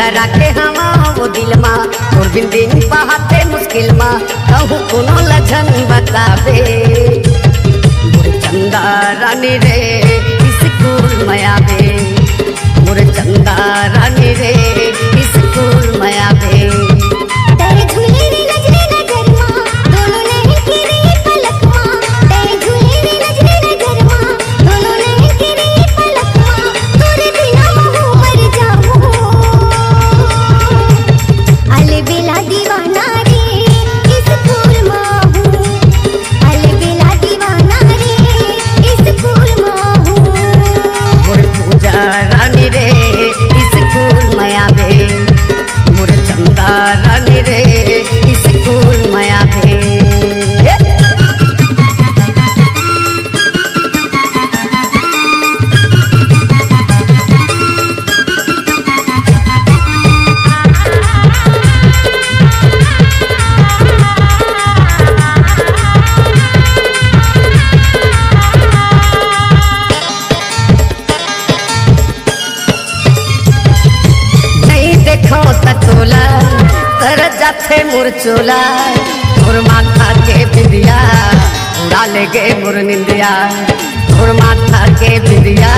लड़ा के हवा वो दिल मा और बिन दिन पहाते मुश्किल मा कहूँ कोनो लझन बतावे मोर चंदा रानी रे स्कूल माया बे मोर चंदा रानी रे स्कूल माया बे जाथे मोर चोला मोर माथा के बिंदिया उड़ा ले गए मोर निंदिया मोर माथा के बिंदिया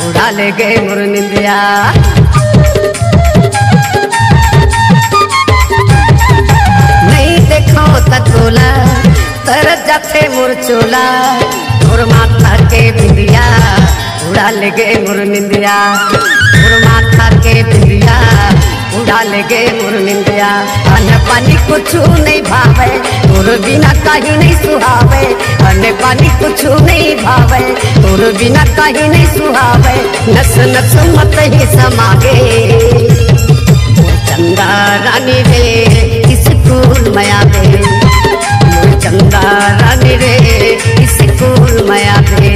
उड़ा ले गए मोर निंदिया नहीं देखो तोला तरस जाथे मोर चोला मोर माथा के बिंदिया उड़ा ले गए मोर निंदिया मोर माथा के बिंदिया उड़ा ले गए मोर निंदिया अन्न पानी कुछ नहीं भावे तोर बिना कहीं नहीं सुहावे अन्न पानी कुछ नहीं भावे तोर बिना कहीं नहीं सुहावे नस नस मत ही समागे मोर चंदा रानी रे स्कूल माया बे मोर चंदा रानी रे स्कूल माया बे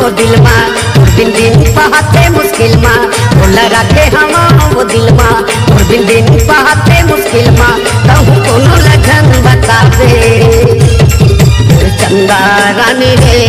दिन दिन पहाते मुश्किल मा लगा के हवा वो दिल मा और दिन दिन पहाते मुश्किल मा कहूँ कोनो लगन बतावे चंदा रानी रे